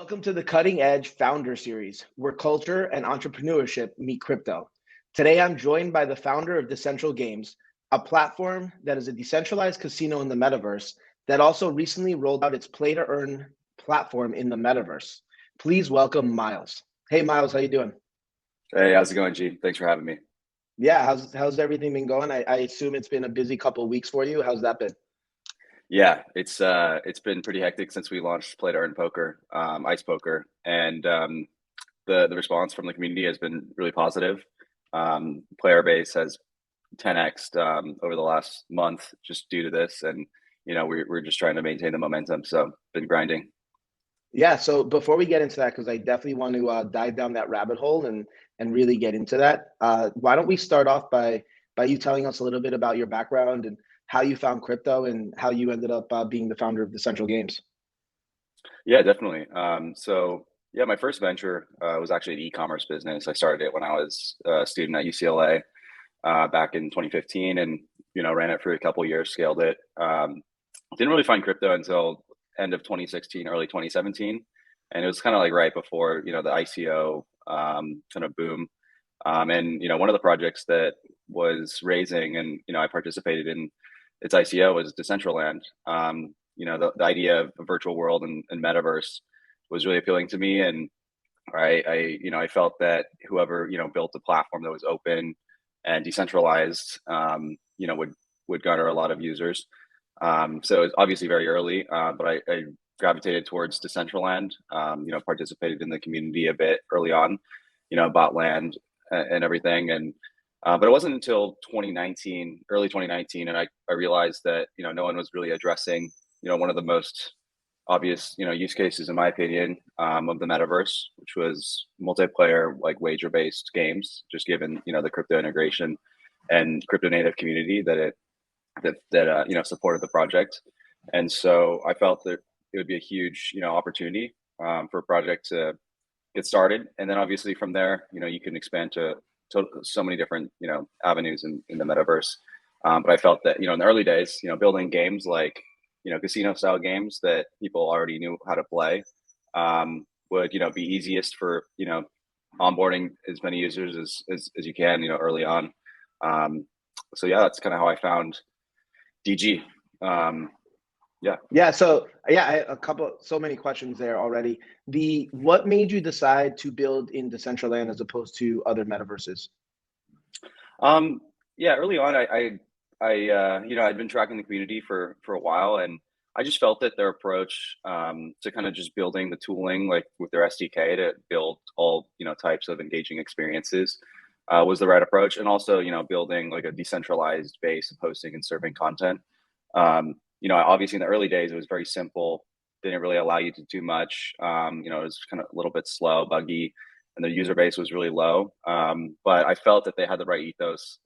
Welcome to the Cutting Edge Founder Series, where culture and entrepreneurship meet crypto. Today, I'm joined by the founder of Decentral Games, a platform that is a decentralized casino in the metaverse that also recently rolled out its play-to-earn platform in the metaverse. Please welcome Miles. Hey, Miles, how you doing? Hey, how's it going, G? Thanks for having me. Yeah, how's everything been going? I assume it's been a busy couple of weeks for you. How's that been? Yeah, it's been pretty hectic since we launched Play to Earn Poker, Ice Poker, and the response from the community has been really positive. Player base has 10x over the last month just due to this, and we're just trying to maintain the momentum. So been grinding. Yeah, so before we get into that, because I definitely want to dive down that rabbit hole and really get into that, why don't we start off by you telling us a little bit about your background and how you found crypto and how you ended up being the founder of Decentral Games. Yeah, definitely. So yeah, my first venture was actually an e-commerce business. I started it when I was a student at UCLA back in 2015, and ran it for a couple of years, scaled it. Didn't really find crypto until end of 2016, early 2017, and it was kind of like right before the ICO kind of boom. And one of the projects that was raising, and I participated in its ICO, was Decentraland. The idea of a virtual world and metaverse was really appealing to me, and I felt that whoever built a platform that was open and decentralized, would garner a lot of users. So it's obviously very early, but I gravitated towards Decentraland. Participated in the community a bit early on. Bought land and everything, and but it wasn't until 2019, early 2019, and I realized that no one was really addressing one of the most obvious use cases, in my opinion, of the metaverse, which was multiplayer, like wager based games, just given the crypto integration and crypto native community that supported the project. And so I felt that it would be a huge opportunity for a project to get started, and then obviously from there you can expand to so many different avenues in the metaverse. But I felt that in the early days, building games like casino style games that people already knew how to play would be easiest for onboarding as many users as you can early on. So yeah, that's kind of how I found DG. Yeah. Yeah, so yeah, a couple, so many questions there already. What made you decide to build in Decentraland as opposed to other metaverses? Yeah, early on, I'd been tracking the community for a while, and I just felt that their approach to kind of just building the tooling, like with their SDK, to build all types of engaging experiences, was the right approach, and also building like a decentralized base of hosting and serving content. Obviously in the early days, it was very simple, didn't really allow you to do much. It was kind of a little bit slow, buggy, and the user base was really low. But I felt that they had the right ethos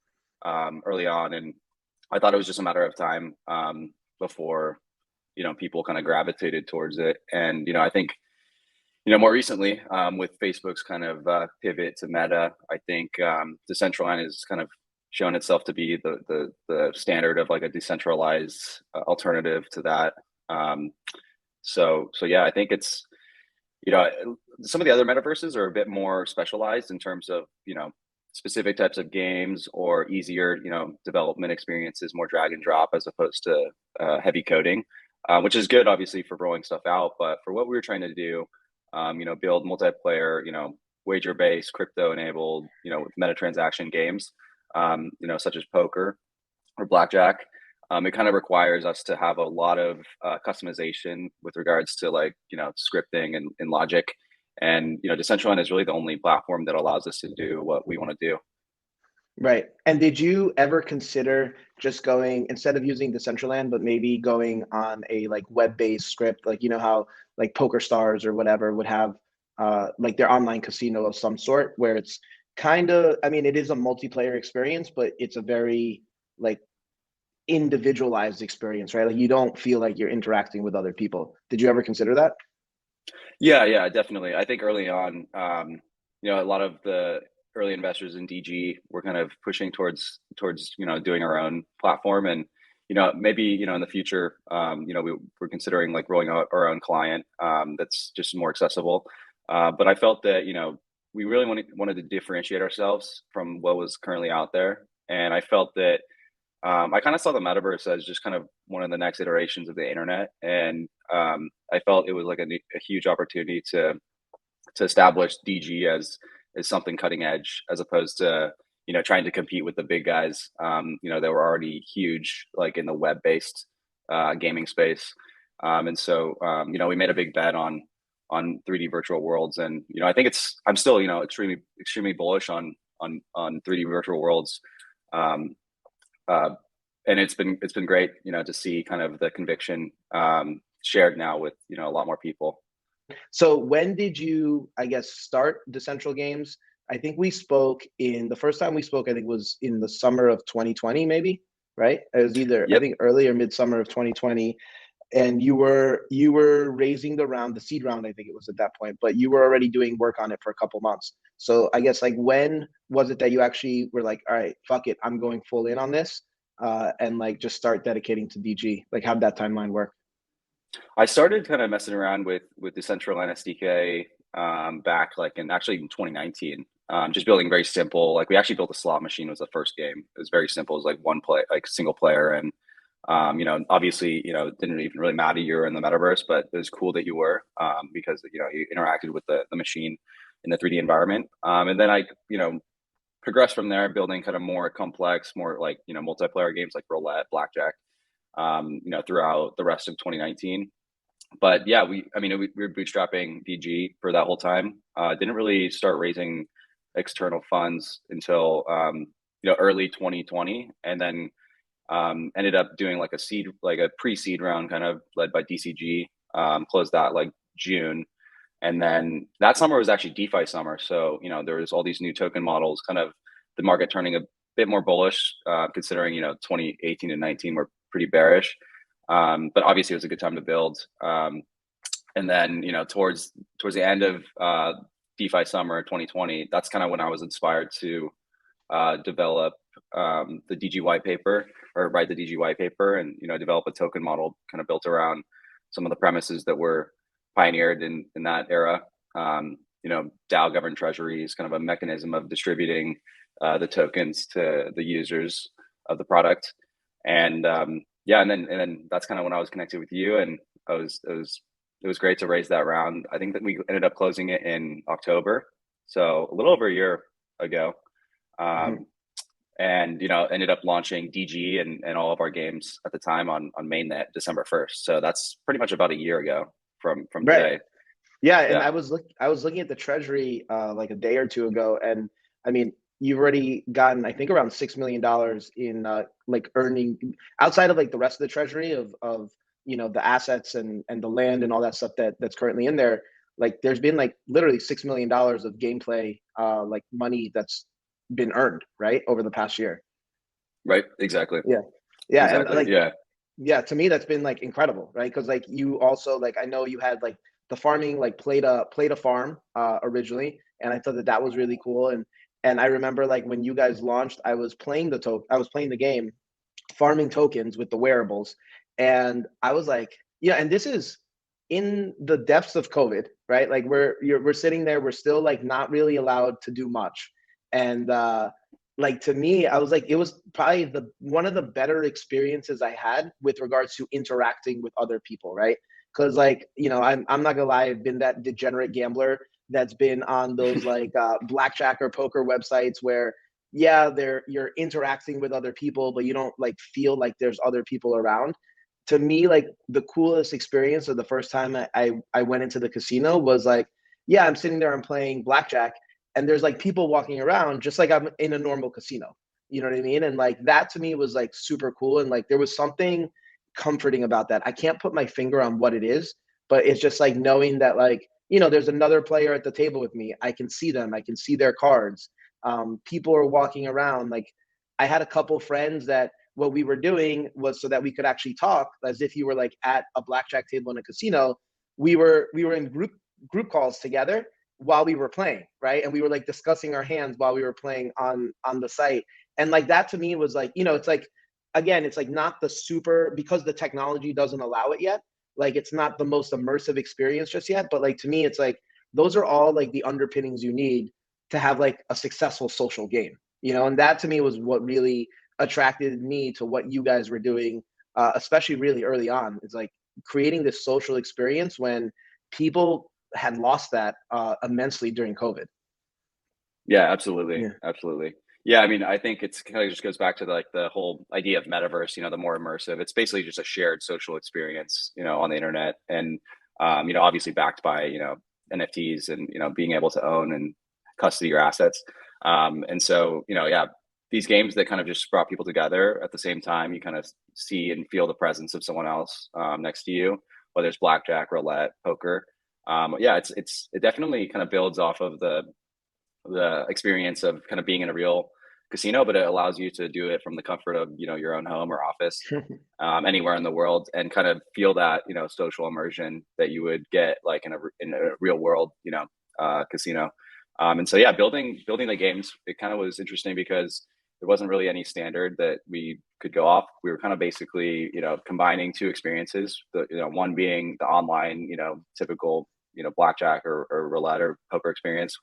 early on, and I thought it was just a matter of time before people kind of gravitated towards it. And I think more recently, with Facebook's kind of pivot to Meta, I think Decentraland has kind of shown itself to be the standard of like a decentralized alternative to that. So yeah, I think it's some of the other metaverses are a bit more specialized in terms of specific types of games, or easier development experiences, more drag and drop as opposed to heavy coding, which is good obviously for rolling stuff out. But for what we were trying to do, build multiplayer, wager based, crypto enabled, meta transaction games, such as poker or blackjack. It kind of requires us to have a lot of customization with regards to like scripting and logic. And Decentraland is really the only platform that allows us to do what we want to do. Right. And did you ever consider just going, instead of using Decentraland, but maybe going on a like web-based script, like how like Poker Stars or whatever would have like their online casino of some sort, where it's kind of, I mean, it is a multiplayer experience, but it's a very like individualized experience, right? Like you don't feel like you're interacting with other people. Did you ever consider that? Yeah, definitely. I think early on, a lot of the early investors in DG were kind of pushing towards doing our own platform, and maybe, in the future, we're considering like rolling out our own client that's just more accessible. But I felt that, we really wanted to differentiate ourselves from what was currently out there. And I felt that I kind of saw the metaverse as just kind of one of the next iterations of the internet. And I felt it was like a huge opportunity to establish DG as something cutting edge, as opposed to trying to compete with the big guys. That were already huge, like in the web based gaming space. And so we made a big bet on 3D virtual worlds, and I think I'm still extremely bullish on 3D virtual worlds. Um, uh, and it's been great, to see kind of the conviction shared now with a lot more people. So when did you, I guess, start Decentral Games? I think we spoke in the first time we spoke, I think was in the summer of 2020, maybe, right? It was either I Yep. think early or midsummer of 2020. And you were raising the round, the seed round, I think it was at that point, but you were already doing work on it for a couple months. So I guess like when was it that you actually were like, all right, fuck it, I'm going full in on this, and like just start dedicating to DG? Like how'd that timeline work? I started kind of messing around with Decentraland SDK back like in actually in 2019. Just building very simple. Like we actually built a slot machine was the first game. It was very simple. It was like one play, like single player, and obviously, it didn't even really matter you were in the metaverse, but it was cool that you were because you interacted with the machine in the 3D environment. And then I progressed from there, building kind of more complex, more like multiplayer games like roulette, blackjack, throughout the rest of 2019. But yeah, we were bootstrapping DG for that whole time. Didn't really start raising external funds until early 2020, and then ended up doing like a pre-seed round, kind of led by DCG. Closed that like June, and then that summer was actually DeFi summer. So there was all these new token models, kind of the market turning a bit more bullish, considering 2018 and 19 were pretty bearish. But obviously, it was a good time to build. And then towards the end of DeFi summer 2020, that's kind of when I was inspired to develop the DG white paper, or write the DG white paper, and develop a token model kind of built around some of the premises that were pioneered in that era. DAO governed treasuries, kind of a mechanism of distributing the tokens to the users of the product. And yeah, and then that's kind of when I was connected with you, and it was great to raise that round. I think that we ended up closing it in October, so a little over a year ago. Mhm. Um, and ended up launching DG and all of our games at the time on mainnet December 1st. So that's pretty much about a year ago from Right. today. Yeah, and Yeah. I was looking at the treasury like a day or two ago, and I mean, you've already gotten I think around $6 million in like earning outside of like the rest of the treasury of the assets and the land and all that stuff that's currently in there. Like there's been like literally $6 million of gameplay like money that's been earned right over the past year. Right. Exactly. Yeah, yeah, and Exactly. like Yeah. yeah, to me that's been like incredible, right? Because like you also like I know you had like the farming like played a farm originally, and I thought that that was really cool. And I remember like when you guys launched, I was playing the game, farming tokens with the wearables, and I was like, yeah, and this is in the depths of COVID, right? Like we're sitting there, we're still like not really allowed to do much, and like to me, I was like, it was probably the one of the better experiences I had with regards to interacting with other people, right? Because like I'm not gonna lie, I've been that degenerate gambler that's been on those like blackjack or poker websites where yeah, you're interacting with other people, but you don't like feel like there's other people around. To me, like the coolest experience of the first time I went into the casino was like, yeah, I'm sitting there, I'm playing blackjack, and there's like people walking around just like I'm in a normal casino. You know what I mean? And like that to me was like super cool. And like there was something comforting about that. I can't put my finger on what it is, but it's just like knowing that like, there's another player at the table with me. I can see them, I can see their cards. People are walking around. Like I had a couple friends that what we were doing was so that we could actually talk as if you were like at a blackjack table in a casino. We were in group calls together while we were playing, right? And we were like discussing our hands while we were playing on the site. And like that to me was like, it's like again, it's like not the super, because the technology doesn't allow it yet. Like it's not the most immersive experience just yet, but like to me, it's like those are all like the underpinnings you need to have like a successful social game, you know. And that to me was what really attracted me to what you guys were doing, especially really early on. It's like creating this social experience when people had lost that immensely during COVID. Yeah, absolutely. Yeah. Absolutely. Yeah, I mean, I think it's kind of just goes back to like the whole idea of metaverse, the more immersive. It's basically just a shared social experience, on the internet and obviously backed by, NFTs and, being able to own and custody your assets. And so, yeah, these games that kind of just brought people together at the same time, you kind of see and feel the presence of someone else next to you, whether it's blackjack, roulette, poker. Yeah, it definitely kind of builds off of the experience of kind of being in a real casino, but it allows you to do it from the comfort of your own home or office, anywhere in the world, and kind of feel that social immersion that you would get like in a real world casino. And so yeah, building the games, it kind of was interesting because there wasn't really any standard that we could go off. We were kind of basically combining two experiences. The one being the online typical blackjack or roulette or poker experience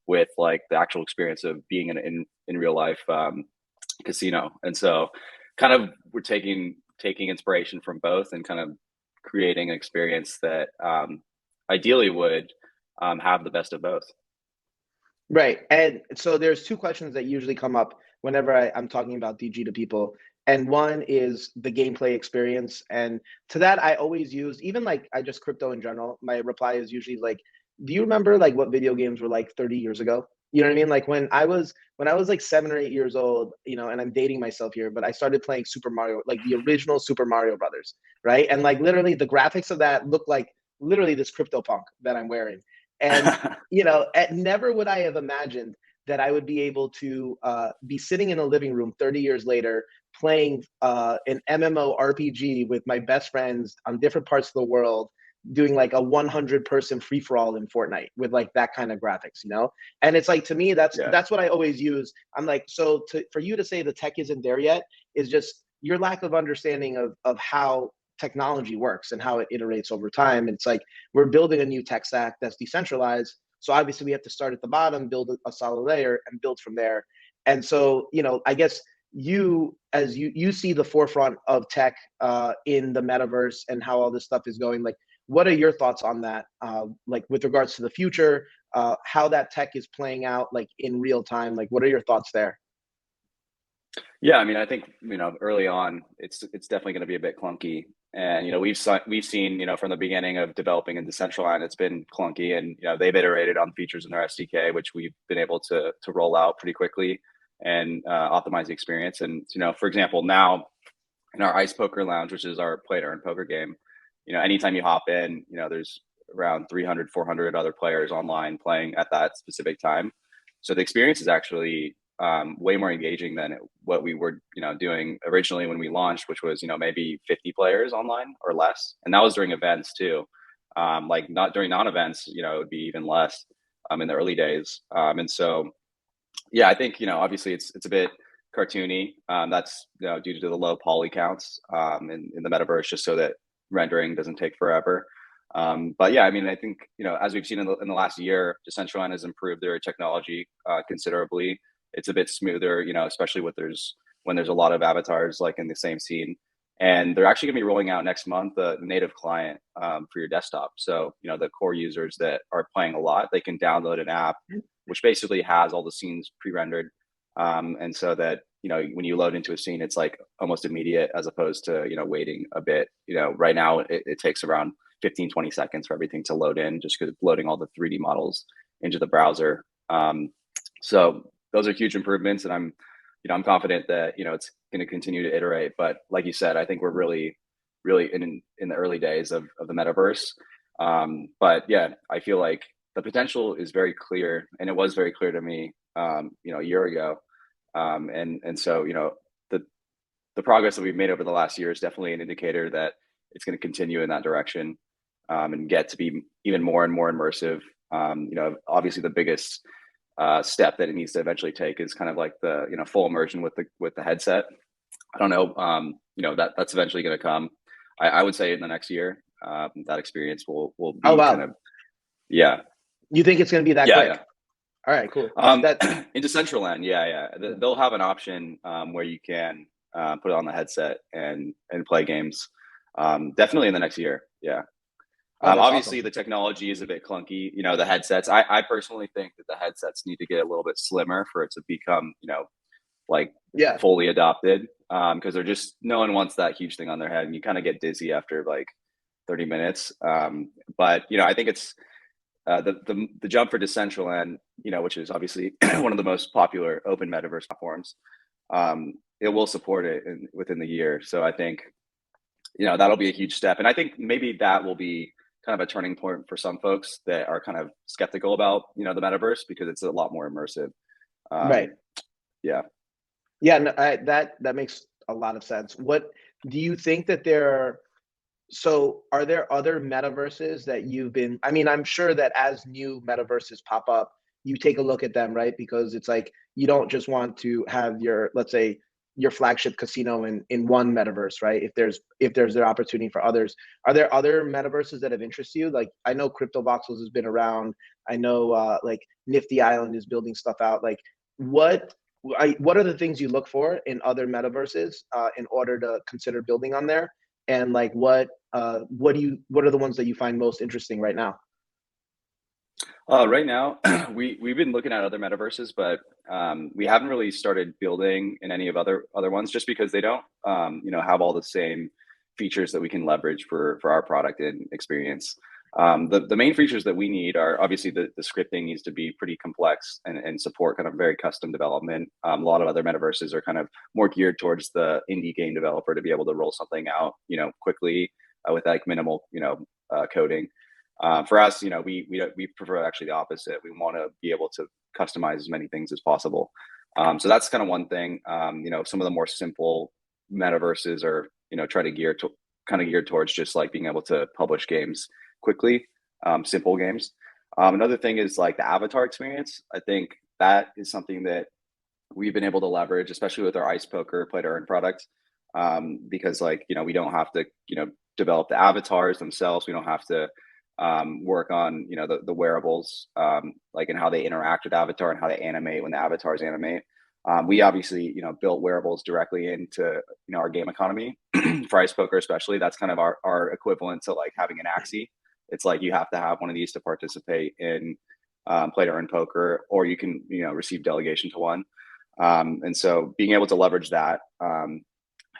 with like the actual experience of being in real life casino. And so kind of we're taking inspiration from both and kind of creating an experience that ideally would have the best of both. Right. And so there's two questions that usually come up whenever I'm talking about DG to people. And one is the gameplay experience. And to that, I always use, even like I just crypto in general, my reply is usually like, do you remember like what video games were like 30 years ago? You know what I mean? Like when I was like 7 or 8 years old, and I'm dating myself here, but I started playing Super Mario, like the original Super Mario Brothers, right? And like literally the graphics of that look like literally this crypto punk that I'm wearing. And never would I have imagined that I would be able to be sitting in a living room 30 years later playing an MMORPG with my best friends on different parts of the world, doing like a 100-person free for all in Fortnite with like that kind of graphics. And it's like to me that's Yeah. that's what I always use. I'm like, so for you to say the tech isn't there yet is just your lack of understanding of how technology works and how it iterates over time. And it's like we're building a new tech stack that's decentralized. So obviously we have to start at the bottom, build a solid layer, and build from there. And so, I guess as you see the forefront of tech in the metaverse and how all this stuff is going, like, what are your thoughts on that? Like with regards to the future, how that tech is playing out, like in real time. Like, what are your thoughts there? Yeah, I mean, I think early on, it's definitely going to be a bit clunky, and we've seen from the beginning of developing in Decentraland, it's been clunky, and they've iterated on features in their SDK, which we've been able to roll out pretty quickly and optimize the experience. And for example, now in our Ice Poker Lounge, which is our play to earn poker game, anytime you hop in, there's around 300, 400 other players online playing at that specific time. So the experience is actually way more engaging than what we were, doing originally when we launched, which was, maybe 50 players online or less. And that was during events too. Like not during non-events, it would be even less in the early days. And so, yeah, I think, obviously it's a bit cartoony. That's due to the low poly counts in the metaverse, just so that rendering doesn't take forever. But yeah, I mean, I think as we've seen in the last year, Decentraland has improved their technology considerably. It's a bit smoother, especially when there's a lot of avatars like in the same scene. And they're actually going to be rolling out next month the native client for your desktop. So the core users that are playing a lot, they can download an app which basically has all the scenes pre-rendered, and so that when you load into a scene, it's like almost immediate as opposed to waiting a bit. Right now it takes around 15-20 seconds for everything to load in, just because loading all the 3D models into the browser. So those are huge improvements, and I'm confident that it's going to continue to iterate. But like you said, I think we're really in the early days of the metaverse. But yeah, I feel like the potential is very clear, and it was very clear to me a year ago. And so the progress that we've made over the last year is definitely an indicator that it's going to continue in that direction, and get to be even more and more immersive. Obviously the biggest step that it needs to eventually take is kind of like the full immersion with the headset. I don't know. That's eventually going to come. I would say in the next year, that experience will Oh be kind wow, of, yeah, you think it's going to be that yeah, yeah. quick? All right, cool. Um, That in Decentraland, yeah, yeah, yeah. they'll have an option where you can put it on the headset and play games. Definitely in the next year. Yeah. Oh, that's Obviously, awesome. the technology is a bit clunky. The headsets. I personally think that the headsets need to get a little bit slimmer for it to become, like Yeah, fully adopted. Because they're just no one wants that huge thing on their head, and you kind of get dizzy after like 30 minutes. But I think it's the jump for Decentraland, which is obviously one of the most popular open metaverse platforms. It will support it within the year. So I think that'll be a huge step, and I think maybe that will be kind of a turning point for some folks that are kind of skeptical about the metaverse because it's a lot more immersive. right. Um, yeah. Yeah, no, that makes a lot of sense. What do you think that there are? So, are there other metaverses that you've been? I mean, I'm sure that as new metaverses pop up, you take a look at them, right? Because it's like you don't just want to have your, let's say, your flagship casino in one metaverse, right? If there's the opportunity for others, are there other metaverses that have interested you? Like I know Crypto Voxels has been around. I know like Nifty Island is building stuff out. Like what what are the things you look for in other metaverses in order to consider building on there? And like what are the ones that you find most interesting right now? Right now, we've been looking at other metaverses, but we haven't really started building in any of other ones just because they don't, have all the same features that we can leverage for our product and experience. The main features that we need are obviously the scripting needs to be pretty complex and support kind of very custom development. A lot of other metaverses are kind of more geared towards the indie game developer to be able to roll something out, quickly with like minimal, coding. For us, we prefer actually the opposite. We want to be able to customize as many things as possible. So that's kind of one thing. Some of the more simple metaverses are try to kind of geared towards just like being able to publish games quickly, simple games. Another thing is like the avatar experience. I think that is something that we've been able to leverage, especially with our ice poker play to earn product, because like we don't have to develop the avatars themselves. We don't have to work on the wearables, like and how they interact with avatar and how they animate when the avatars animate. We obviously built wearables directly into our game economy for ice poker, especially. That's kind of our equivalent to like having an axie. It's like you have to have one of these to participate in play to earn poker, or you can receive delegation to one. And so being able to leverage that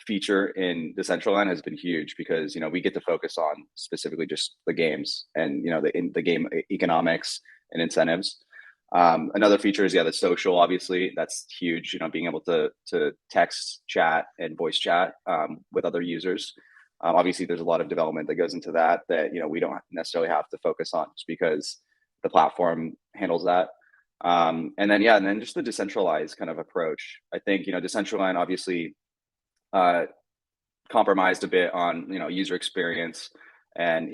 feature in Decentraland has been huge because we get to focus on specifically just the games and the game economics and incentives. Another feature is the social. Obviously, that's huge. Being able to text, chat, and voice chat with other users. Obviously, there's a lot of development that goes into that we don't necessarily have to focus on just because the platform handles that. And then just the decentralized kind of approach. I think Decentraland obviously compromised a bit on user experience and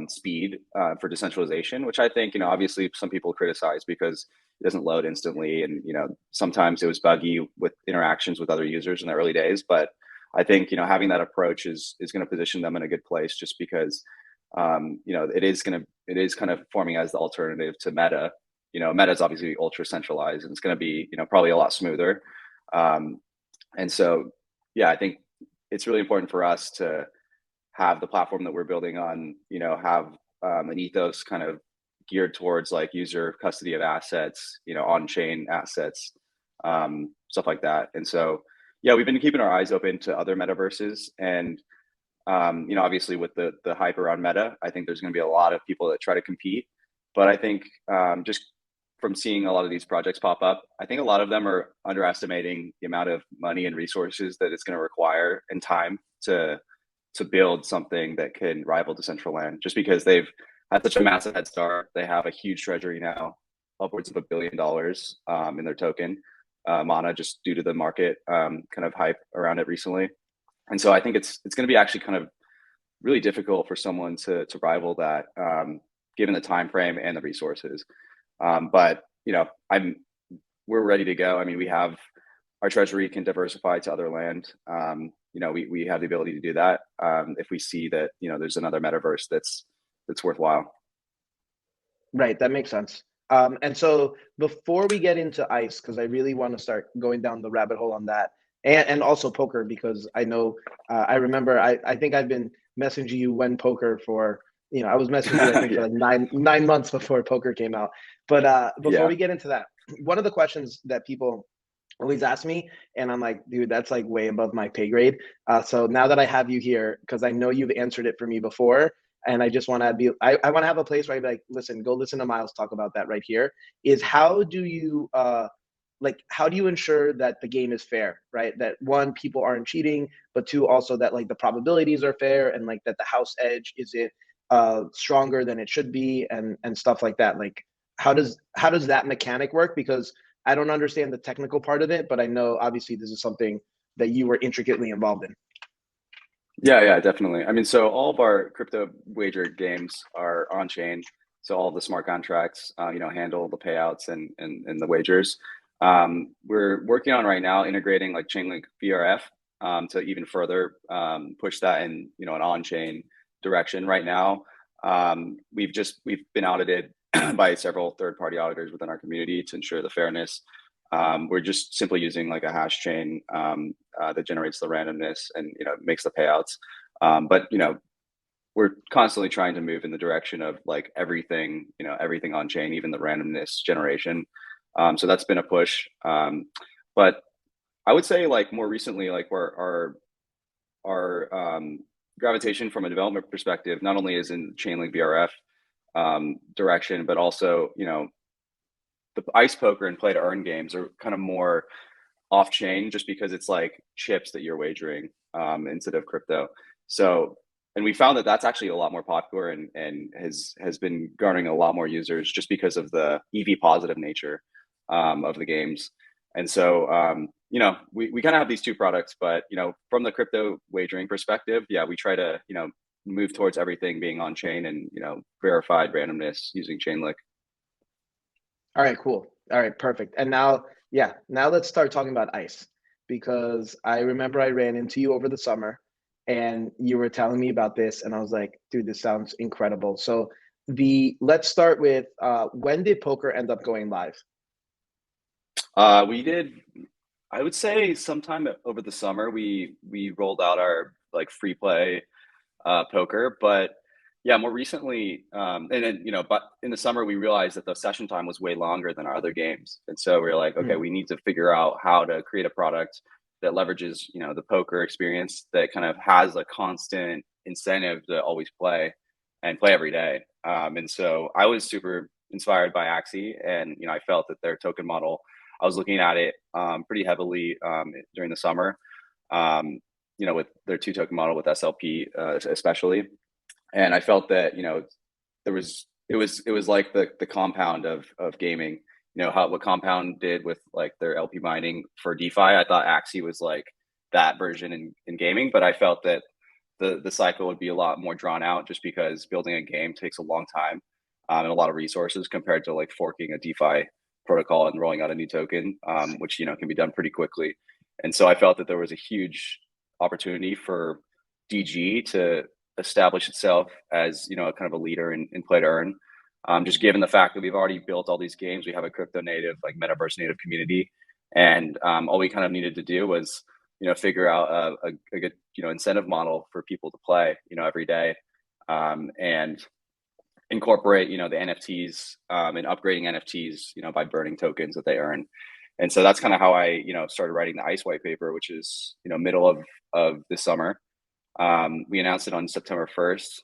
speed for decentralization, which I think obviously some people criticize because it doesn't load instantly, and sometimes it was buggy with interactions with other users in the early days. But I think having that approach is going to position them in a good place, just because it is kind of forming as the alternative to Meta. Meta is obviously ultra centralized, and it's going to be probably a lot smoother. And so yeah, I think it's really important for us to have the platform that we're building on, have an ethos kind of geared towards like user custody of assets, on-chain assets, stuff like that. And so, yeah, we've been keeping our eyes open to other metaverses, and obviously with the hype around Meta, I think there's going to be a lot of people that try to compete. But I think just from seeing a lot of these projects pop up, I think a lot of them are underestimating the amount of money and resources that it's going to require and time to build something that can rival Decentraland, just because they've had such a massive head start. They have a huge treasury now, upwards of $1 billion in their token, mana, just due to the market kind of hype around it recently. And so I think it's going to be actually kind of really difficult for someone to rival that, given the time frame and the resources. But we're ready to go. I mean, we have our treasury can diversify to other land. We have the ability to do that if we see that there's another metaverse that's worthwhile. Right, that makes sense. And so before we get into ice, because I really want to start going down the rabbit hole on that, and also poker, because I know I remember I think I've been messaging you when poker for I was messaging you I think for Yeah, like nine months before poker came out. But before yeah, we get into that, one of the questions that people always ask me, and I'm like, dude, that's like way above my pay grade. So now that I have you here, because I know you've answered it for me before, and I just want to I want to have a place where I be like, listen, go listen to Miles talk about that right here. Is how do you how do you ensure that the game is fair, right? That one, people aren't cheating, but two, also that like the probabilities are fair, and like that the house edge isn't stronger than it should be, and stuff like that. Like how does that mechanic work? Because I don't understand the technical part of it, but I know obviously this is something that you were intricately involved in. yeah, definitely. I mean, so all of our crypto wager games are on chain. So all of the smart contracts, handle the payouts and the wagers. We're working on right now integrating like Chainlink VRF to even further push that in an on-chain direction. Right now, we've been audited by several third-party auditors within our community to ensure the fairness. We're just simply using like a hash chain that generates the randomness and makes the payouts. But we're constantly trying to move in the direction of like everything on chain, even the randomness generation. So that's been a push. But I would say like more recently, like where our gravitation from a development perspective not only is in Chainlink VRF direction, but also the ice poker and play to earn games are kind of more off chain just because it's like chips that you're wagering instead of crypto. So, and we found that that's actually a lot more popular and has been garnering a lot more users just because of the EV positive nature of the games. And so, we kind of have these two products, but from the crypto wagering perspective, yeah, we try to move towards everything being on chain and verified randomness using Chainlink. All right, cool. All right, perfect. And now, yeah, now let's start talking about ice, because I remember I ran into you over the summer and you were telling me about this, and I was like, dude, this sounds incredible. So the let's start with when did poker end up going live? We did, I would say, sometime over the summer. We rolled out our like free play poker, but yeah, more recently, and then but in the summer we realized that the session time was way longer than our other games, and so we were like, okay, Hmm. we need to figure out how to create a product that leverages the poker experience that kind of has a constant incentive to always play and play every day. And so I was super inspired by Axie, and I felt that their token model. I was looking at it pretty heavily during the summer. With their two token model with SLP especially, and I felt that it was like the compound of gaming. How what Compound did with like their LP mining for DeFi. I thought Axie was like that version in gaming, but I felt that the cycle would be a lot more drawn out just because building a game takes a long time and a lot of resources compared to like forking a DeFi protocol and rolling out a new token, which can be done pretty quickly. And so I felt that there was a huge opportunity for DG to establish itself as kind of a leader in play to earn. Just given the fact that we've already built all these games, we have a crypto native, like metaverse native community, and all we kind of needed to do was figure out a good incentive model for people to play every day, and incorporate the NFTs and upgrading NFTs by burning tokens that they earn. And so that's kind of how I started writing the ice white paper, which is middle of this summer. We announced it on September 1st,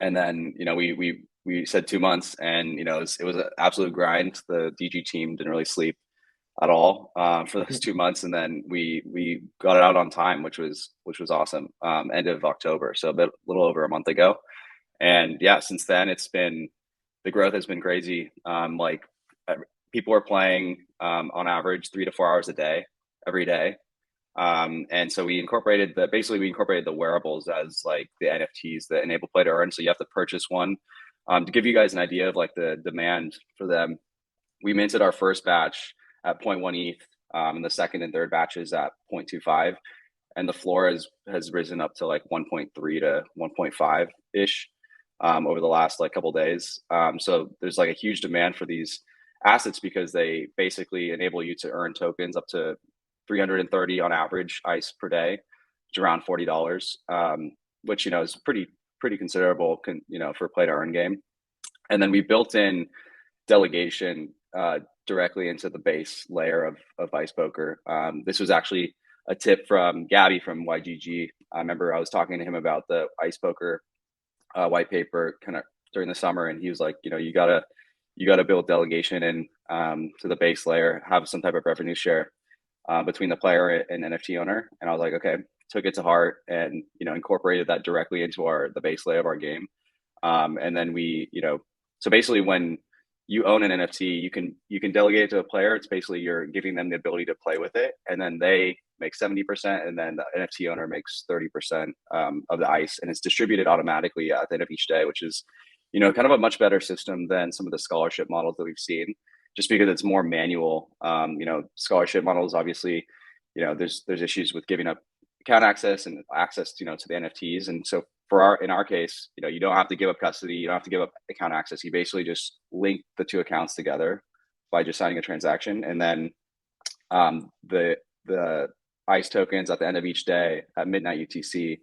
and then we said 2 months, and it was an absolute grind. The DG team didn't really sleep at all for those 2 months, and then we got it out on time, which was awesome. End of October, so a little over a month ago, and yeah, since then the growth has been crazy. Like people are playing on average 3 to 4 hours a day every day. And so we incorporated the wearables as like the NFTs that enable play to earn. So you have to purchase one. To give you guys an idea of like the demand for them, we minted our first batch at 0.1 ETH and the second and third batches at 0.25, and the floor has risen up to like 1.3 to 1.5 ish over the last like couple days. So there's like a huge demand for these assets because they basically enable you to earn tokens up to 330 on average ice per day, which is around $40, which is pretty considerable, for a play to earn game. And then we built in delegation directly into the base layer of ice poker. This was actually a tip from Gabby from YGG. I remember I was talking to him about the ice poker white paper kind of during the summer, and he was like, you gotta build delegation in to the base layer, have some type of revenue share between the player and NFT owner. And I was like, okay, took it to heart and incorporated that directly into the base layer of our game. And then so basically when you own an NFT, you can delegate it to a player. It's basically you're giving them the ability to play with it, and then they make 70%, and then the NFT owner makes 30% of the ice, and it's distributed automatically at the end of each day, which is kind of a much better system than some of the scholarship models that we've seen, just because it's more manual. Scholarship models, obviously, there's issues with giving up account access and access to the NFTs, and so in our case, you don't have to give up custody, you don't have to give up account access. You basically just link the two accounts together by just signing a transaction, and then the ICE tokens at the end of each day at midnight UTC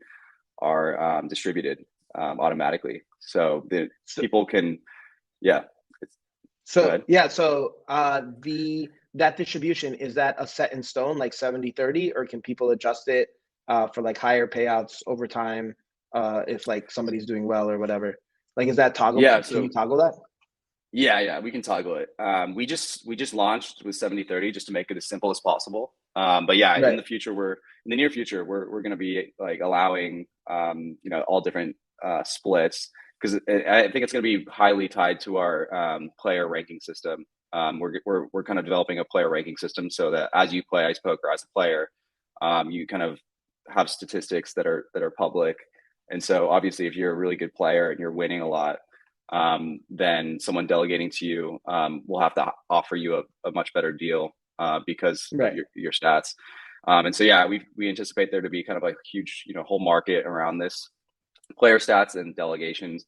are distributed automatically, so the So, people can, yeah. Go so ahead. yeah, so that distribution, is that a set in stone, like 70-30, or can people adjust it for like higher payouts over time if like somebody's doing well or whatever? Like, is that toggle? Yeah, Can you so toggle that? yeah, we can toggle it. We just launched with 70-30 just to make it as simple as possible. But yeah, Right. in the near future, we're going to be like allowing all different splits, because I think it's going to be highly tied to our player ranking system. We're kind of developing a player ranking system so that as you play ice poker as a player, you kind of have statistics that are public. And so obviously, if you're a really good player and you're winning a lot, then someone delegating to you will have to offer you a much better deal because of Right. your stats. And so yeah, we anticipate there to be kind of like a huge whole market around this player stats and delegations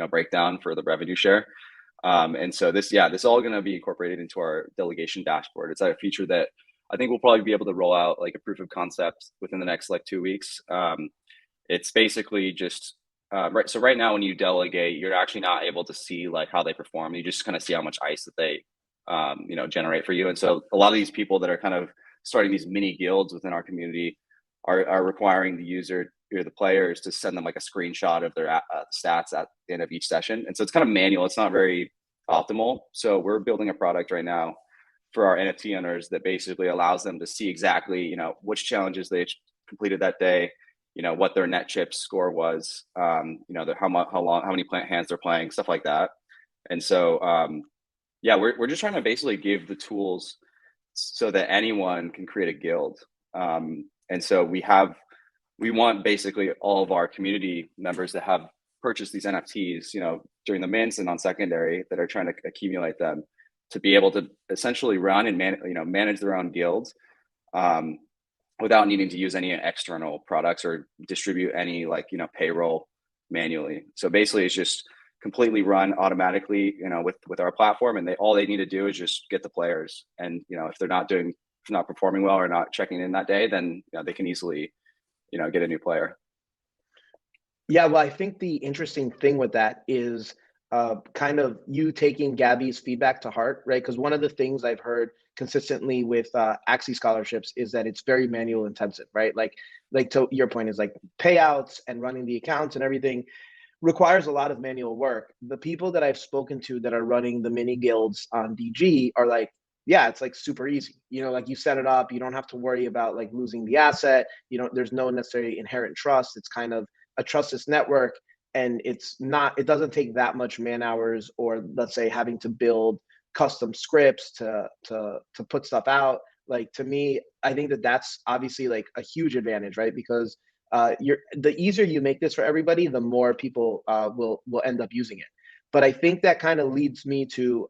breakdown for the revenue share. And so this all going to be incorporated into our delegation dashboard. It's like a feature that I think we'll probably be able to roll out like a proof of concept within the next like 2 weeks. It's basically just right. So right now, when you delegate, you're actually not able to see like how they perform. You just kind of see how much ice that they generate for you. And so a lot of these people that are kind of starting these mini guilds within our community are requiring the user or the players to send them like a screenshot of their stats at the end of each session. And so it's kind of manual. It's not very optimal. So we're building a product right now for our NFT owners that basically allows them to see exactly, which challenges they completed that day, what their net chips score was, how many plant hands they're playing, stuff like that. And so, yeah, we're just trying to basically give the tools so that anyone can create a guild. And so we want basically all of our community members that have purchased these NFTs, during the mints and on secondary that are trying to accumulate them to be able to essentially run and manage their own guilds without needing to use any external products or distribute any payroll manually. So basically, it's just completely run automatically, with our platform, and all they need to do is just get the players. And if they're not performing well or not checking in that day, then they can easily get a new player. Yeah, well, I think the interesting thing with that is kind of you taking Gabby's feedback to heart, right? Because one of the things I've heard consistently with Axie scholarships is that it's very manual intensive, right? Like to your point is like payouts and running the accounts and everything requires a lot of manual work. The people that I've spoken to that are running the mini guilds on DG are like, yeah, it's like super easy. Like you set it up, you don't have to worry about like losing the asset. There's no necessarily inherent trust. It's kind of a trustless network, and it doesn't take that much man hours, or let's say having to build custom scripts to put stuff out. Like, to me, I think that's obviously like a huge advantage, right? Because the easier you make this for everybody, the more people will end up using it. But I think that kind of leads me to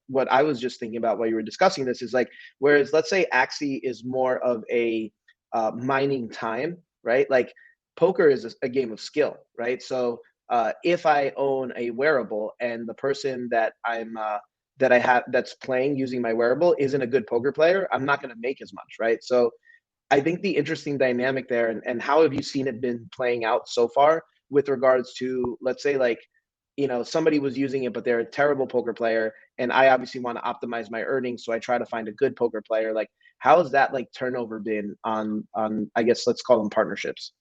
what I was just thinking about while you were discussing this is like, whereas let's say Axie is more of a mining time, right? Like poker is a game of skill, right? So if I own a wearable and the person that that I have that's playing using my wearable isn't a good poker player, I'm not going to make as much, right? So I think the interesting dynamic there, and how have you seen it been playing out so far with regards to, let's say, like, somebody was using it, but they're a terrible poker player, and I obviously want to optimize my earnings, so I try to find a good poker player. Like, how has that like turnover been on I guess let's call them partnerships?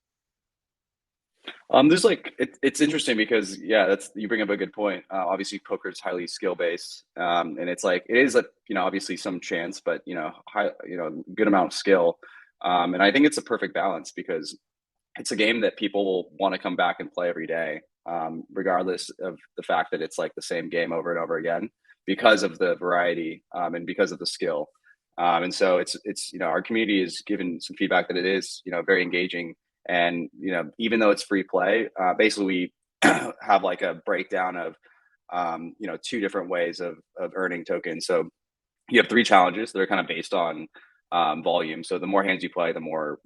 There's like it's interesting because yeah, that's you bring up a good point. Obviously, poker is highly skill based, and it's like it is a obviously some chance, but high good amount of skill, and I think it's a perfect balance because it's a game that people will want to come back and play every day, regardless of the fact that it's like the same game over and over again because of the variety and because of the skill. And so it's our community has given some feedback that it is very engaging, and even though it's free play, basically we have like a breakdown of two different ways of earning tokens. So you have three challenges that are kind of based on volume. So the more hands you play, the more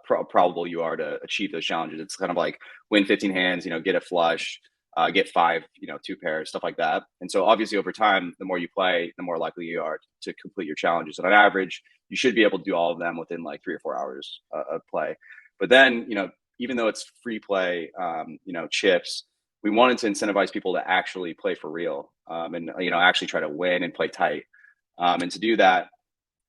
probable you are to achieve those challenges. It's kind of like win 15 hands, get a flush, get five, two pairs, stuff like that. And so obviously over time, the more you play, the more likely you are to complete your challenges. And on average, you should be able to do all of them within like 3 or 4 hours of play. But then, even though it's free play, chips, we wanted to incentivize people to actually play for real, and actually try to win and play tight. And to do that,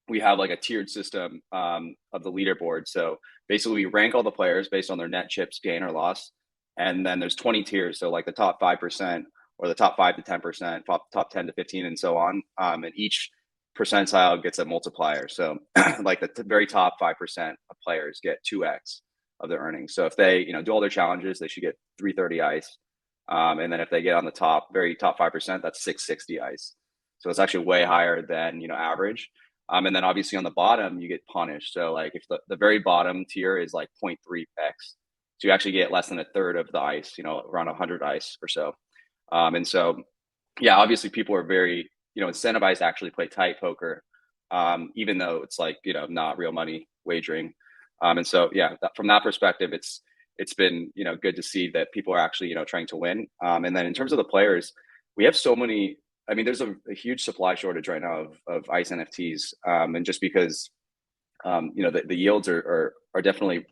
we have like a tiered system of the leaderboard. So basically, we rank all the players based on their net chips gain or loss, and then there's 20 tiers. So like the top 5% or the top 5 to 10%, top 10 to 15, and so on. And each percentile gets a multiplier. So like the very top 5% of players get 2x of their earnings. So if they do all their challenges, they should get 330 ice. And then if they get on the very top 5%, that's 660 ice. So it's actually way higher than average. And then obviously on the bottom, you get punished. So like if the very bottom tier is like 0.3x, so you actually get less than a third of the ice, around 100 ice or so. And so, yeah, obviously people are very, incentivized to actually play tight poker, even though it's like, not real money wagering. And so, yeah, from that perspective, it's been, good to see that people are actually, trying to win. And then in terms of the players, we have so many. I mean, there's a huge supply shortage right now of ICE NFTs, and just because the yields are definitely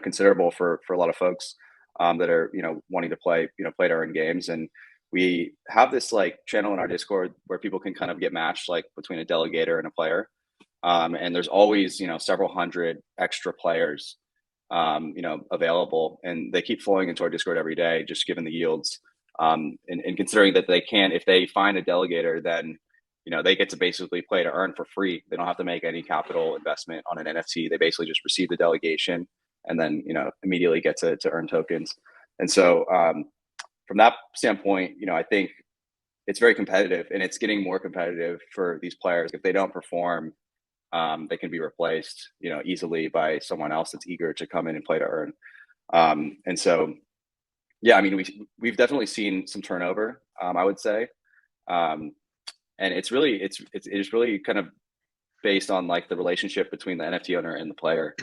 considerable for a lot of folks that are wanting to play to earn games, and we have this like channel in our Discord where people can kind of get matched like between a delegator and a player, and there's always several hundred extra players available, and they keep flowing into our Discord every day, just given the yields. And considering that they can, if they find a delegator, then they get to basically play to earn for free. They don't have to make any capital investment on an NFT. They basically just receive the delegation and then immediately get to earn tokens. And so from that standpoint, I think it's very competitive, and it's getting more competitive for these players. If they don't perform, they can be replaced easily by someone else that's eager to come in and play to earn. And so yeah, I mean, we've definitely seen some turnover, I would say, and it's really kind of based on like the relationship between the NFT owner and the player,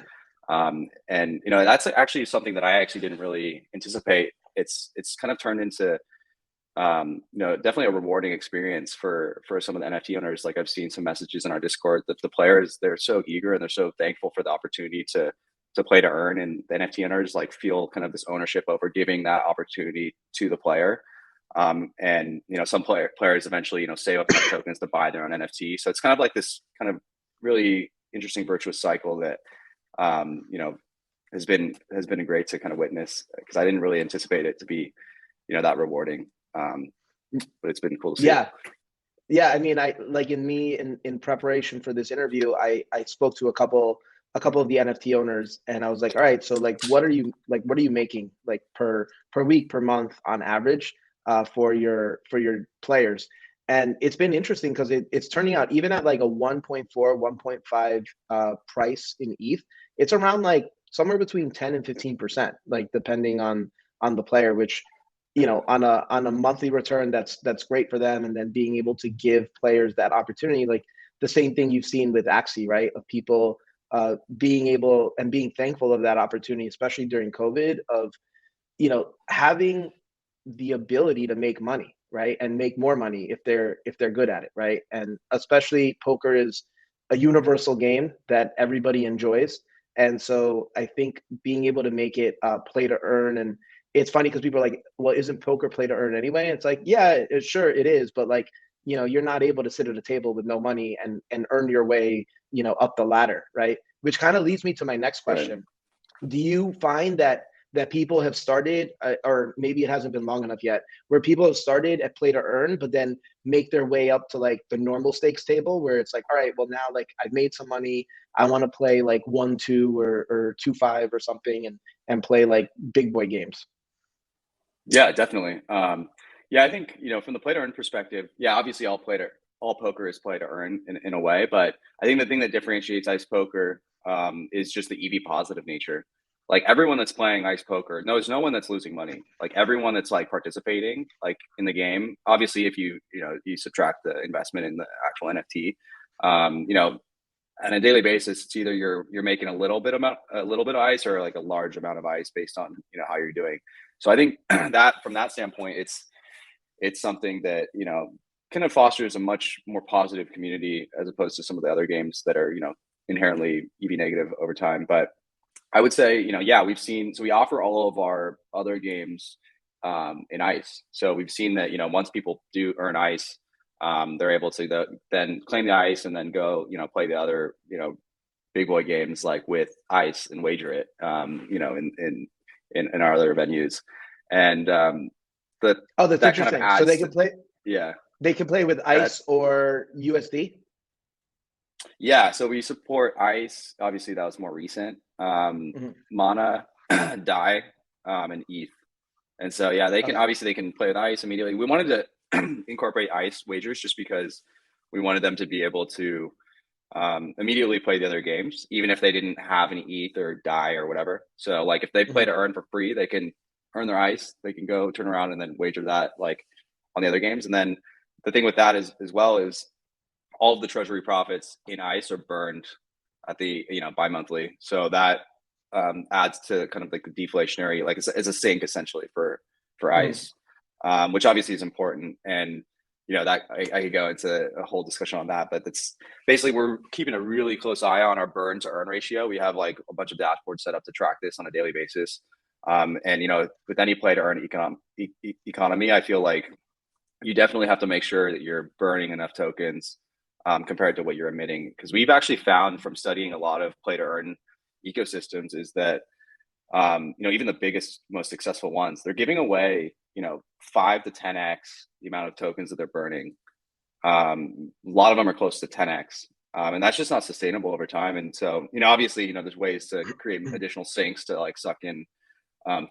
and that's actually something that I actually didn't really anticipate. It's kind of turned into definitely a rewarding experience for some of the NFT owners. Like I've seen some messages in our Discord that the players, they're so eager and they're so thankful for the opportunity to play to earn, and the NFT owners like feel kind of this ownership over giving that opportunity to the player. And some players eventually save up enough tokens to buy their own NFT. So it's kind of like this kind of really interesting virtuous cycle that has been great to kind of witness, because I didn't really anticipate it to be that rewarding. But it's been cool to see. Yeah. Yeah, I mean, I like in preparation for this interview, I spoke to a couple of the NFT owners, and I was like, all right, so like what are you making like per week, per month on average for your players? And it's been interesting because it's turning out even at like a 1.4, 1.5 price in ETH, it's around like somewhere between 10 and 15%, like depending on the player, which on a monthly return that's great for them, and then being able to give players that opportunity, like the same thing you've seen with Axie, right? Of people being able and being thankful of that opportunity, especially during COVID, of having the ability to make money, right? And make more money if they're good at it, right? And especially poker is a universal game that everybody enjoys. And so I think being able to make it play to earn, and it's funny because people are like, well, isn't poker play to earn anyway? And it's like, yeah, sure it is, but like, you're not able to sit at a table with no money and earn your way, up the ladder, right? Which kind of leads me to my next Right. question. Do you find that people have started, or maybe it hasn't been long enough yet, where people have started at play to earn, but then make their way up to like the normal stakes table, where it's like, all right, well now like I've made some money, I want to play like 1-2 or 2-5 or something, and play like big boy games. Yeah, definitely. Yeah, I think, from the play to earn perspective, yeah, obviously all poker is play to earn in a way, but I think the thing that differentiates ice poker is just the EV positive nature. Like everyone that's playing ice poker knows no one that's losing money. Like everyone that's like participating like in the game. Obviously, if you subtract the investment in the actual NFT, um, you know, on a daily basis, it's either you're making a little bit of ice or like a large amount of ice based on how you're doing. So I think that from that standpoint, it's something that kind of fosters a much more positive community as opposed to some of the other games that are inherently EV negative over time. But I would say yeah, we offer all of our other games in ice. So we've seen that once people do earn ice, they're able to then claim the ice and then go play the other big boy games like with ice and wager it in our other venues. And the Oh, that's that kind of interesting. So adds to yeah. they can play with That ice or USD. Yeah, so we support ice. Obviously, that was more recent. Mhm. Mana, Die, and ETH. And so yeah, Okay. they can play with ice immediately. We wanted to incorporate ice wagers just because we wanted them to be able to immediately play the other games, even if they didn't have any ETH or Die or whatever. So like if they play Mhm. to earn for free, they can earn their ice. They can go turn around and then wager that like on the other games. And then the thing with that is as well is all of the treasury profits in ice are burned at the bi-monthly, so that adds to kind of like the deflationary, like it's a sink essentially for Mhm. ice, which obviously is important. And that I could go into a whole discussion on that, but that's basically we're keeping a really close eye on our burn to earn ratio. We have like a bunch of dashboards set up to track this on a daily basis. And with any play to earn economy, I feel like you definitely have to make sure that you're burning enough tokens compared to what you're emitting. Because we've actually found from studying a lot of play to earn ecosystems is that even the biggest, most successful ones, they're giving away 5 to 10x the amount of tokens that they're burning. A lot of them are close to 10x. And that's just not sustainable over time. And so, obviously, there's ways to create additional sinks to like suck in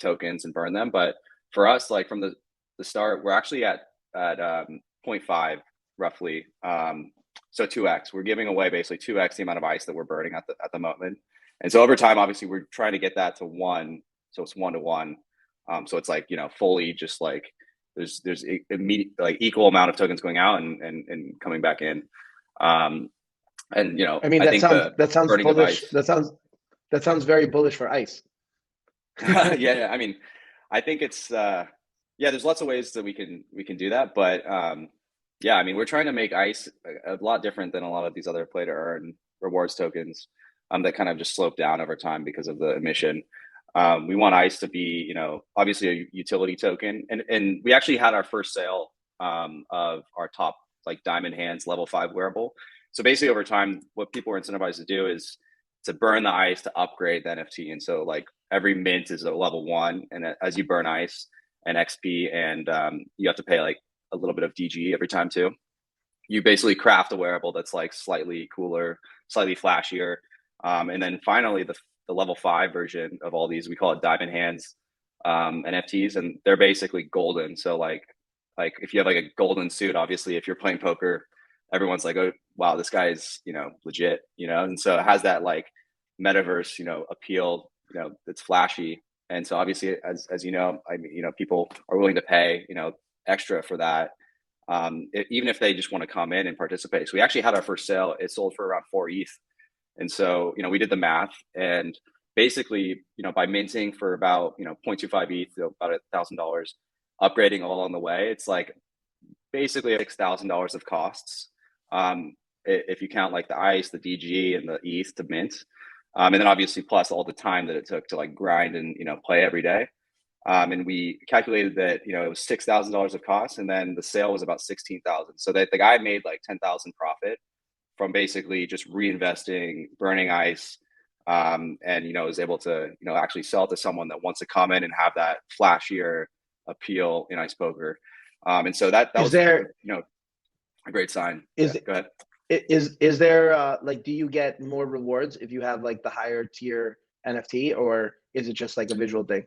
tokens and burn them. But for us, like from the start, we're actually at zero point 0.5 roughly. So 2x. We're giving away basically 2x the amount of ice that we're burning at the moment. And so over time, obviously, we're trying to get that to 1. So it's 1 to 1. So it's like fully just like there's immediate like equal amount of tokens going out and coming back in. Um, and I mean, I that think sounds the that sounds burning of bullish. ice. That sounds very bullish for ice. Yeah, I mean, I think it's yeah, there's lots of ways that we can do that, but yeah, I mean, we're trying to make ice a lot different than a lot of these other play to earn rewards tokens that kind of just slope down over time because of the emission. We want ice to be, obviously a utility token, and we actually had our first sale of our top like diamond hands level 5 wearable. So basically, over time, what people are incentivized to do is to burn the ice to upgrade the NFT, and so like every mint is a level 1, and as you burn ice and XP, and you have to pay like a little bit of DG every time too. You basically craft a wearable that's like slightly cooler, slightly flashier, and then finally the level 5 version of all these, we call it Diamond Hands NFTs, and they're basically golden. So like if you have like a golden suit, obviously if you're playing poker, everyone's like, oh wow, this guy is legit, and so it has that like metaverse appeal, it's flashy. And so obviously, as you know, I mean, people are willing to pay, extra for that, even if they just want to come in and participate. So we actually had our first sale. It sold for around 4 ETH. And so, we did the math, and basically, by minting for about, 0.25 ETH, so about $1,000, upgrading all on the way, it's like basically $6,000 of costs. If you count like the ICE, the DG, and the ETH to mint. And then obviously plus all the time that it took to like grind and, play every day. And we calculated that, it was $6,000 of cost, and then the sale was about 16,000. So that the guy made like 10,000 profit from basically just reinvesting, burning ice, and was able to actually sell it to someone that wants to come in and have that flashier appeal in ice poker. And so that Is was there a great sign. Yeah, is go ahead. is there like, do you get more rewards if you have like the higher tier NFT, or is it just like a visual thing?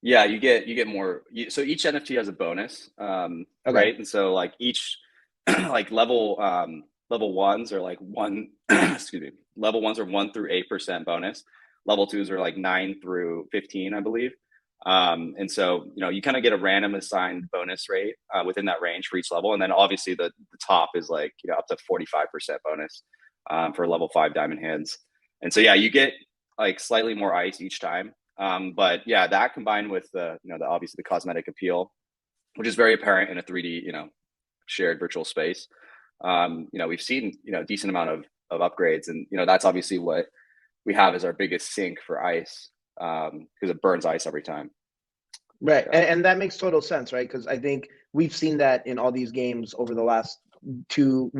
Yeah, you get more. So each NFT has a bonus, Okay. right? And so like each like level ones are like one excuse me, level ones are 1 through 8% bonus. Level twos are like 9 through 15, I believe. And so you kind of get a random assigned bonus rate within that range for each level, and then obviously the top is like up to 45% bonus for level 5 diamond hands. And so yeah, you get like slightly more ice each time. But yeah, that combined with the obviously the cosmetic appeal, which is very apparent in a 3D, shared virtual space. We've seen, a decent amount of upgrades, and, that's obviously what we have as our biggest sink for ice, because it burns ice every time. Right. Yeah. And that makes total sense, right? Because I think we've seen that in all these games over the last 2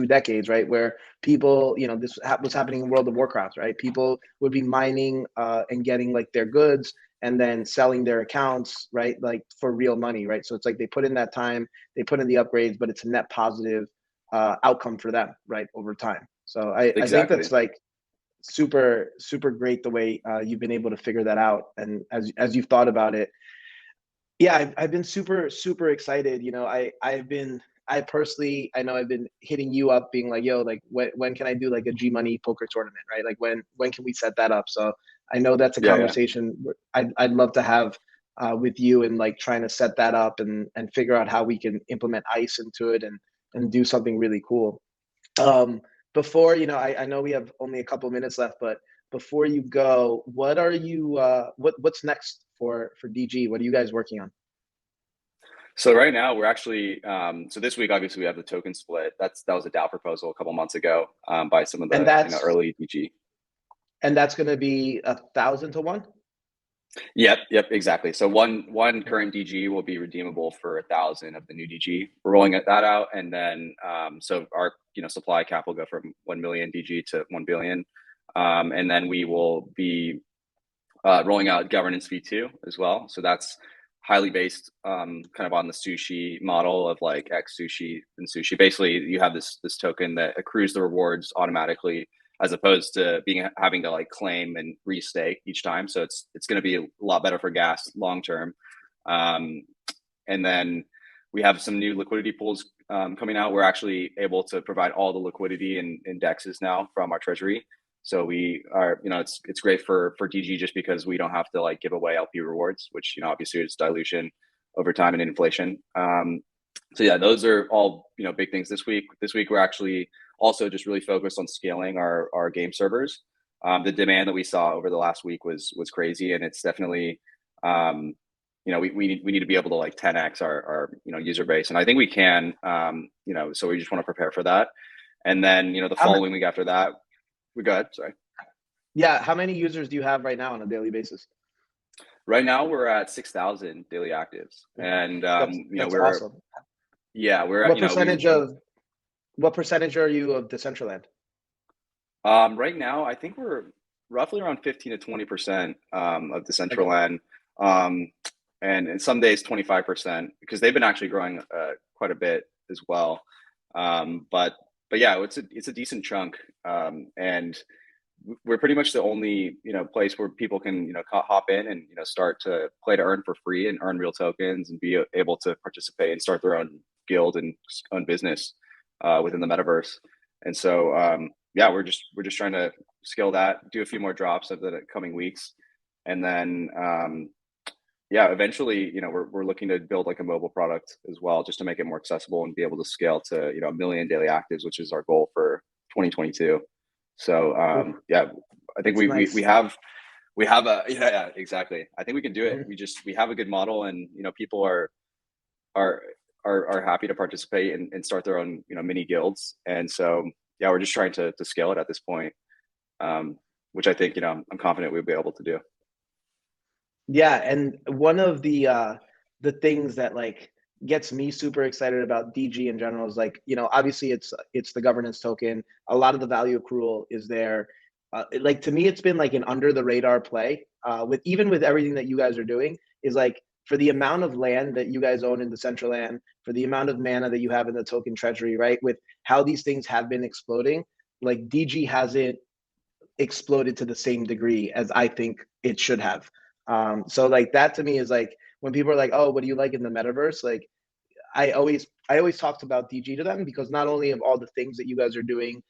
decades, right? Where people, was happening in World of Warcraft, right? People would be mining and getting like their goods and then selling their accounts, right? Like for real money, right? So it's like they put in that time, they put in the upgrades, but it's a net positive outcome for them, right? Over time. So I think Exactly. that's like super great the way you've been able to figure that out. And as you've thought about it, yeah, I've been super excited. I personally, I know I've been hitting you up being like, yo, like when can I do like a G Money poker tournament, right? Like when can we set that up? So I know that's a Yeah, yeah. conversation I'd love to have with you, and like trying to set that up and figure out how we can implement ice into it and do something really cool. Um, before, I know we have only a couple minutes left, but before you go, what are you what's next for DG? What are you guys working on? So right now we're actually so this week obviously we have the token split. That was a DAO proposal a couple months ago, by some of And the that's early DG. and that's going to be 1,000 to 1. Yep, exactly. So one current DG will be redeemable for 1,000 of the new DG. We're rolling that out, and then so our supply cap will go from 1 million DG to 1 billion, and then we will be rolling out governance V2 as well. So that's highly based kind of on the sushi model of like X sushi and sushi. Basically, you have this token that accrues the rewards automatically, as opposed to having to like claim and restake each time. So it's going to be a lot better for gas long term. Um, and then we have some new liquidity pools coming out. We're actually able to provide all the liquidity and indexes now from our treasury. So we are, it's great for DG just because we don't have to like give away LP rewards, which obviously is dilution over time and inflation. So yeah, those are all big things this week. This week we're actually also just really focused on scaling our game servers. The demand that we saw over the last week was crazy, and it's definitely we need to be able to like 10x our user base, and I think we can. So we just want to prepare for that, and then the How following week after that, we go ahead. Sorry. Yeah, how many users do you have right now on a daily basis? Right now we're at 6,000 daily actives, and That's awesome. we're at What percentage of what percentage are you of Decentraland? right now I think we're roughly around 15 to 20% of Okay. Decentraland, um, and some days 25% because they've been actually growing quite a bit as well. But yeah, it's a decent chunk, and we're pretty much the only place where people can hop in and start to play to earn for free and earn real tokens and be able to participate and start their own guild and own business within the metaverse. And so yeah, we're just trying to scale that, do a few more drops over the coming weeks, and then yeah, eventually, we're looking to build like a mobile product as well, just to make it more accessible and be able to scale to, 1 million daily actives, which is our goal for 2022. So Oof, yeah, I think that's we nice. have a yeah, exactly. I think we can do it. Mhm. We have a good model, and people are are happy to participate and start their own mini guilds. And so yeah, we're just trying to scale it at this point, which I think I'm confident we'll be able to do. Yeah, and one of the things that like gets me super excited about DG in general is like, obviously it's the governance token. A lot of the value accrual is there. Like to me, it's been like an under the radar play. With even with everything that you guys are doing, is like for the amount of land that you guys own in the Central Land, for the amount of mana that you have in the token treasury, right? With how these things have been exploding, like DG hasn't exploded to the same degree as I think it should have. So like that to me is like when people are like, "Oh, what do you like in the metaverse?" Like I always talked about DG to them because not only of all the things that you guys are doing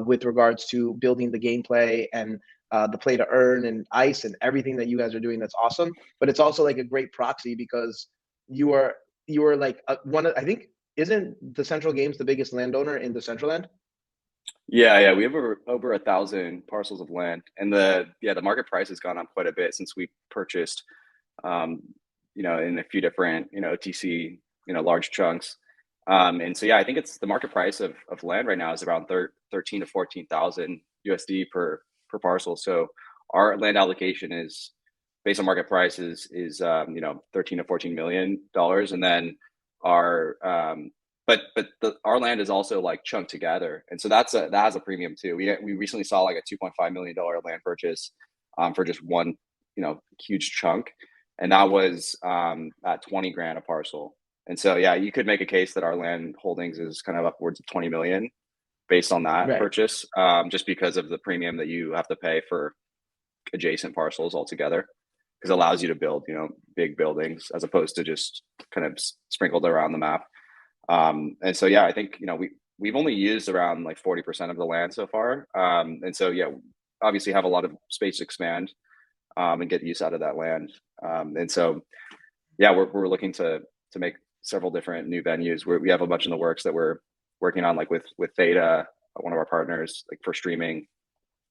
with regards to building the gameplay and the play to earn and ice and everything that you guys are doing that's awesome, but it's also like a great proxy because you are you are like one of I think isn't the Central Games the biggest landowner in the Central Land? Yeah, we have over 1,000 parcels of land, and the market price has gone up quite a bit since we purchased, um, in a few different TCE large chunks. And so yeah, I think it's the market price of land right now is around 13 to 14,000 USD per parcel. So our land allocation is based on market price is 13 to 14 million dollars, and then our our land is also like chunked together, and so that has a premium too. We recently saw like a $2.5 million land purchase for just one huge chunk, and that was at 20 grand a parcel. And so yeah, you could make a case that our land holdings is kind of upwards of 20 million based on that Right. purchase, just because of the premium that you have to pay for adjacent parcels altogether, because it allows you to build big buildings as opposed to just kind of sprinkled around the map. And so yeah, I think we've only used around like 40% of the land so far. And so yeah, obviously have a lot of space to expand and get use out of that land. And so yeah, we're looking to make several different new venues. We have a bunch in the works that we're working on, like with Theta, one of our partners, like for streaming,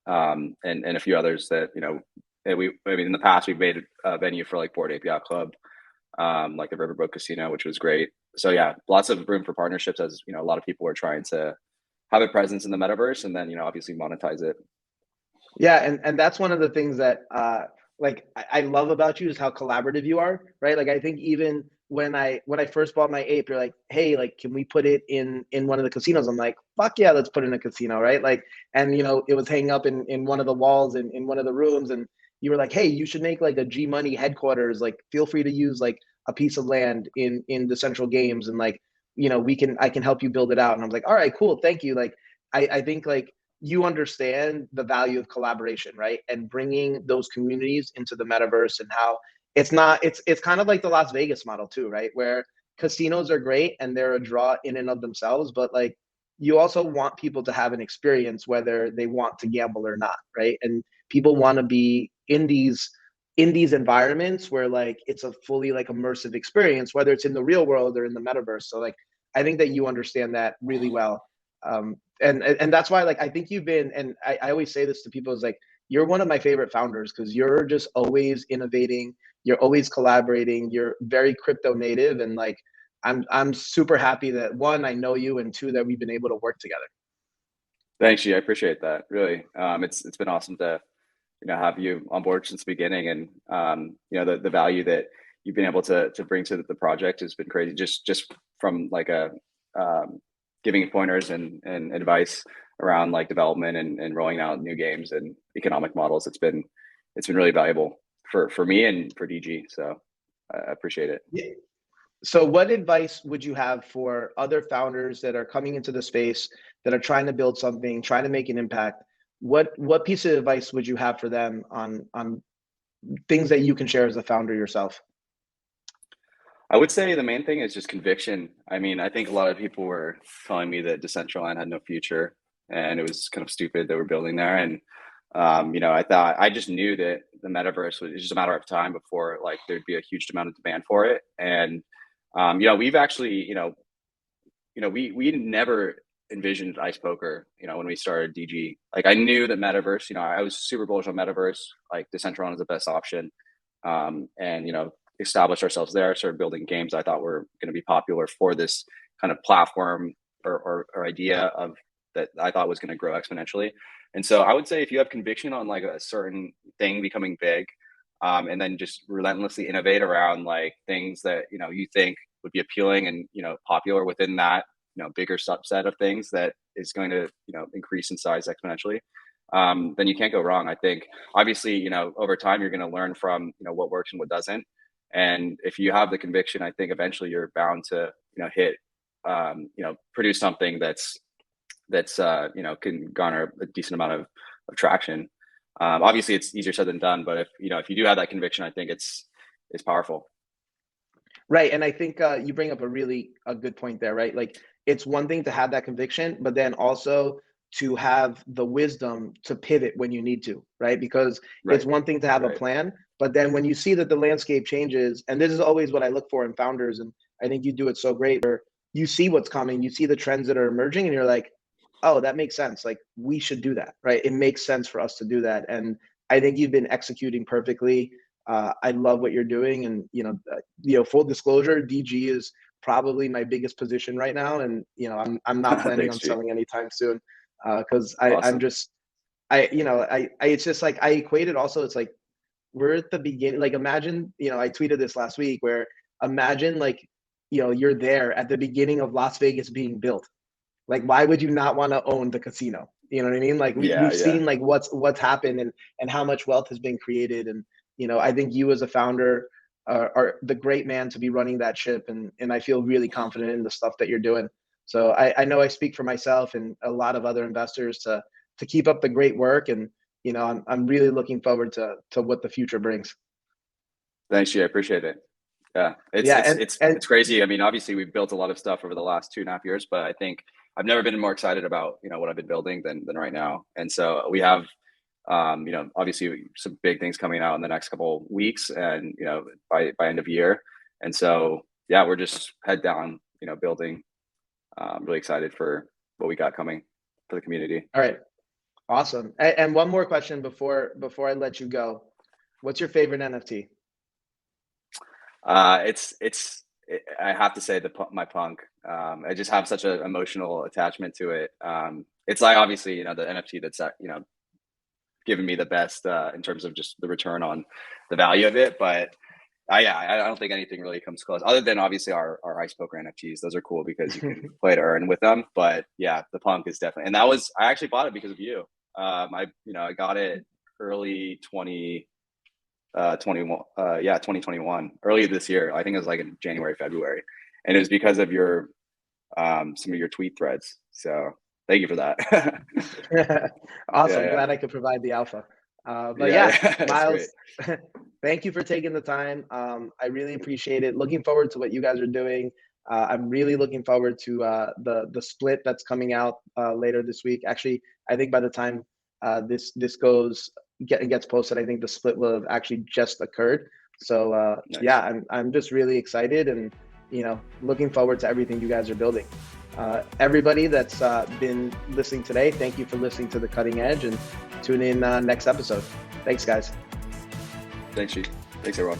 and a few others that I mean, in the past we've made a venue for like Board Ape Yacht Club, like the Riverboat Casino, which was great. So yeah, lots of room for partnerships, as a lot of people are trying to have a presence in the metaverse, and then obviously monetize it. Yeah, and that's one of the things that like I love about you is how collaborative you are, right? Like I think even when I first bought my ape, you're like, hey, like can we put it in one of the casinos? I'm like, fuck yeah, let's put it in a casino, right? Like, and it was hanging up in one of the walls in one of the rooms, and you were like, hey, you should make like a G Money headquarters. Like, feel free to use like a piece of land in the Central Games, and like, I can help you build it out. And I was like, all right, cool, thank you. Like, I think like you understand the value of collaboration, right? And bringing those communities into the metaverse and how it's not it's kind of like the Las Vegas model too, right? Where casinos are great and they're a draw in and of themselves, but like you also want people to have an experience whether they want to gamble or not, right? And people want to be in these environments where like it's a fully like immersive experience, whether it's in the real world or in the metaverse. So like I think that you understand that really well. And that's why like I think you've been, and I always say this to people, is like you're one of my favorite founders because you're just always innovating, you're always collaborating, you're very crypto native, and like I'm super happy that one, I know you, and two, that we've been able to work together. Thanks, G. I appreciate that. Really, it's been awesome to have you on board since the beginning, and the value that you've been able to bring to the project has been crazy. Just from like a giving pointers and advice around like development and rolling out new games and economic models. It's been really valuable for me and for DG. So I appreciate it. Yeah. So what advice would you have for other founders that are coming into the space, that are trying to build something, trying to make an impact? What piece of advice would you have for them on things that you can share as a founder yourself? I would say the main thing is just conviction. I mean, I think a lot of people were telling me that Decentraland had no future and it was kind of stupid that we're building there. And I just knew that the metaverse was just a matter of time before like there'd be a huge amount of demand for it. And we've actually, we never envisioned ice poker, when we started DG. Like I knew that metaverse, I was super bullish on metaverse, like Decentraland is the best option. And established ourselves there, started building games I thought were going to be popular for this kind of platform or idea of that I thought was going to grow exponentially. And so I would say if you have conviction on like a certain thing becoming big, and then just relentlessly innovate around like things that you think would be appealing and popular within that bigger subset of things that is going to increase in size exponentially, then you can't go wrong. I think obviously over time you're going to learn from what works and what doesn't, and if you have the conviction, I think eventually you're bound to hit produce something that's can garner a decent amount of traction. Obviously it's easier said than done, but if you do have that conviction, I think it's powerful. Right. And I think you bring up a good point there, right? Like it's one thing to have that conviction, but then also to have the wisdom to pivot when you need to, right? Because Right. it's one thing to have a Right. plan, but then when you see that the landscape changes, and this is always what I look for in founders, and I think you do it so great, where you see what's coming, you see the trends that are emerging, and you're like, oh, that makes sense. Like we should do that, right? It makes sense for us to do that. And I think you've been executing perfectly. I love what you're doing, and full disclosure, DG is probably my biggest position right now, and I'm not planning Thanks, on G. selling anytime soon, because I'm Awesome. just I it's just like I equate it also. It's like we're at the beginning. Like imagine, I tweeted this last week where imagine like you're there at the beginning of Las Vegas being built. Like, why would you not want to own the casino? You know what I mean? Like Yeah. we've Yeah. seen like what's happened, and how much wealth has been created. And I think you as a founder are the great man to be running that ship, and I feel really confident in the stuff that you're doing. So I know I speak for myself and a lot of other investors to keep up the great work, and I'm really looking forward to what the future brings. Thanks, G. I appreciate it. Yeah, it's Yeah, it's it's and it's crazy. I mean, obviously we've built a lot of stuff over the last 2.5 years, but I think I've never been more excited about what I've been building than right now. And so we have obviously some big things coming out in the next couple of weeks, and by end of year. And so yeah, we're just head down, building. Really excited for what we got coming for the community. all right, awesome. And one more question before I let you go. What's your favorite NFT? I have to say my punk. I just have such an emotional attachment to it. It's like obviously the NFT that's given me the best in terms of just the return on the value of it. But I don't think anything really comes close, other than obviously our ice poker NFTs. Those are cool because you can play to earn with them. But yeah, the punk is definitely, and I actually bought it because of you. I got it early 2021, early this year. I think it was like in January, February, and it was because of your some of your tweet threads. So thank you for that. Awesome. Yeah, Glad I could provide the alpha. But yeah, yeah, yeah. That's great. Miles, thank you for taking the time. I really appreciate it. Looking forward to what you guys are doing. I'm really looking forward to the split that's coming out later this week. Actually, I think by the time this gets posted, I think the split will have actually just occurred. So yeah, Nice. I'm just really excited, and looking forward to everything you guys are building. Everybody that's been listening today, thank you for listening to The Cutting Edge, and tune in next episode. Thanks, guys. Thanks, Chief. Thanks, everyone.